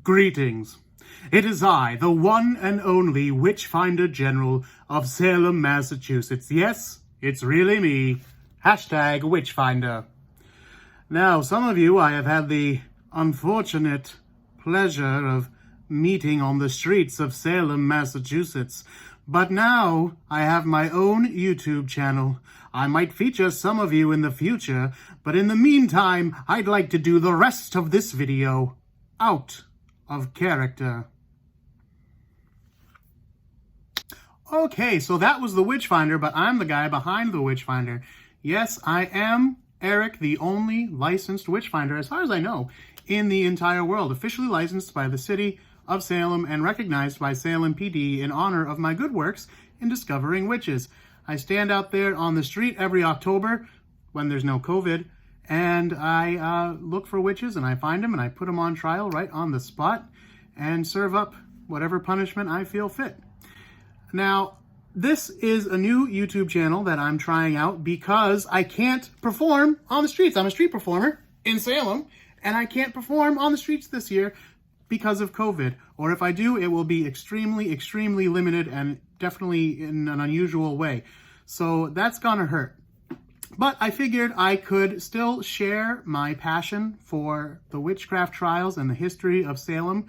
Greetings. It is I, the one and only Witchfinder General of Salem, Massachusetts. Yes, it's really me. Hashtag Witchfinder. Now, some of you I have had the unfortunate pleasure of meeting on the streets of Salem, Massachusetts. But now I have my own YouTube channel. I might feature some of you in the future, but in the meantime, I'd like to do the rest of this video out of character. Okay, so that was the Witchfinder, but I'm the guy behind the Witchfinder. Yes, I am Eric, the only licensed Witchfinder, as far as I know, in the entire world, officially licensed by the city of Salem and recognized by Salem PD in honor of my good works in discovering witches. I stand out there on the street every October when there's no COVID, and I look for witches and I find them and I put them on trial right on the spot and serve up whatever punishment I feel fit. Now, this is a new YouTube channel that I'm trying out because I can't perform on the streets. I'm a street performer in Salem, and I can't perform on the streets this year because of COVID. Or if I do, it will be extremely, extremely limited and definitely in an unusual way. So that's gonna hurt. But I figured I could still share my passion for the witchcraft trials and the history of Salem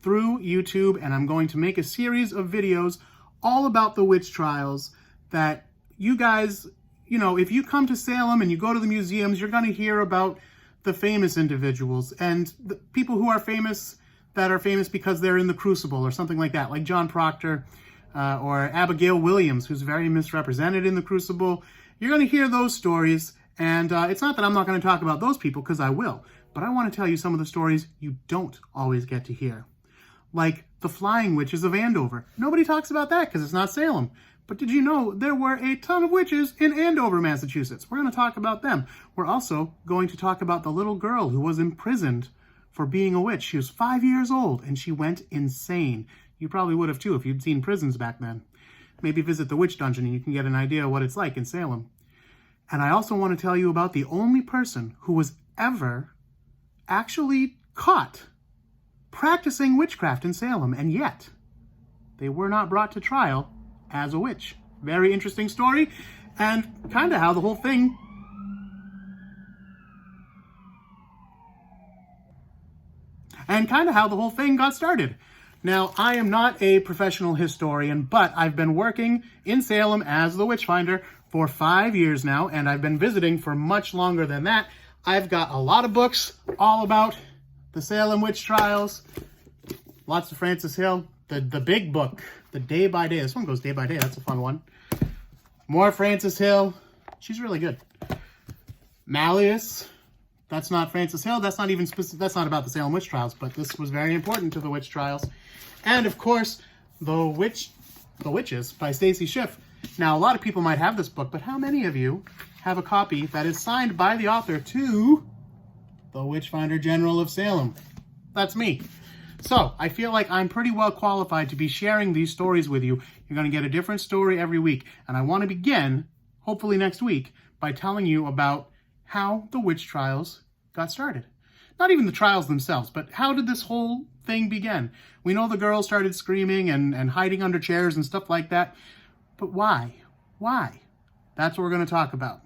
through YouTube, and I'm going to make a series of videos all about the witch trials that you guys, you know, if you come to Salem and you go to the museums, you're going to hear about the famous individuals and the people who are famous that are famous because they're in the Crucible or something like that, like John Proctor or Abigail Williams, who's very misrepresented in the Crucible. You're going to hear those stories, and it's not that I'm not going to talk about those people, because I will, but I want to tell you some of the stories you don't always get to hear. Like the Flying Witches of Andover. Nobody talks about that because it's not Salem. But did you know there were a ton of witches in Andover, Massachusetts? We're going to talk about them. We're also going to talk about the little girl who was imprisoned for being a witch. She was 5 years old and she went insane. You probably would have too if you'd seen prisons back then. Maybe visit the witch dungeon and you can get an idea of what it's like in Salem. And I also want to tell you about the only person who was ever actually caught practicing witchcraft in Salem, and yet they were not brought to trial as a witch. Very interesting story, and kind of how the whole thing got started. Now, I am not a professional historian, but I've been working in Salem as the Witchfinder for 5 years now, and I've been visiting for much longer than that. I've got a lot of books all about the Salem witch trials, lots of Francis Hill, the big book, the Day by Day. This one goes day by day. That's a fun one. More Francis Hill. She's really good. Malleus. That's not Francis Hill. That's not even that's not about the Salem witch trials, but this was very important to the witch trials. And of course, The Witches by Stacy Schiff. Now, a lot of people might have this book, but how many of you have a copy that is signed by the author to the Witchfinder General of Salem? That's me. So I feel like I'm pretty well qualified to be sharing these stories with you. You're going to get a different story every week. And I want to begin, hopefully next week, by telling you about how the witch trials got started. Not even the trials themselves, but how did this whole thing begin? We know the girls started screaming and hiding under chairs and stuff like that. But why? Why? That's what we're going to talk about.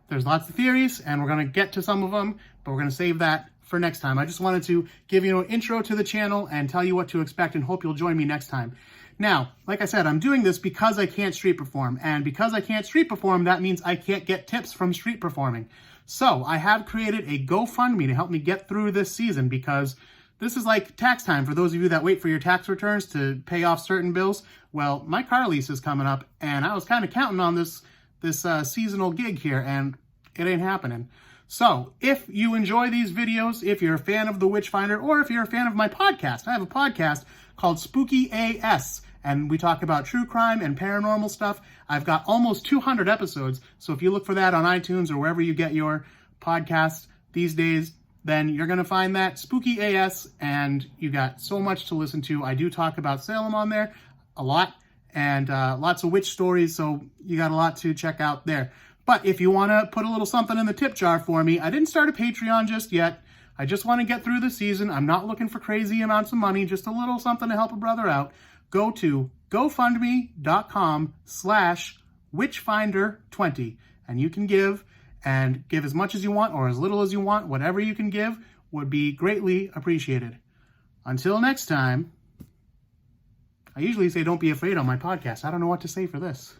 There's lots of theories, and we're going to get to some of them, but we're going to save that for next time. I just wanted to give you an intro to the channel and tell you what to expect, and hope you'll join me next time. Now, like I said, I'm doing this because I can't street perform, and because I can't street perform, that means I can't get tips from street performing. So I have created a GoFundMe to help me get through this season, because this is like tax time for those of you that wait for your tax returns to pay off certain bills. Well, my car lease is coming up, and I was kind of counting on this seasonal gig here, and it ain't happening. So if you enjoy these videos, if you're a fan of the Witchfinder, or if you're a fan of my podcast, I have a podcast called Spooky AS, and we talk about true crime and paranormal stuff. I've got almost 200 episodes, so if you look for that on iTunes or wherever you get your podcasts these days, then you're going to find that Spooky AS, and you got so much to listen to. I do talk about Salem on there a lot, and lots of witch stories, so you got a lot to check out there. But if you want to put a little something in the tip jar for me, I didn't start a Patreon just yet. I just want to get through the season. I'm not looking for crazy amounts of money, just a little something to help a brother out. Go to gofundme.com/witchfinder20 and you can give as much as you want or as little as you want. Whatever you can give would be greatly appreciated. Until next time, I usually say don't be afraid on my podcast. I don't know what to say for this.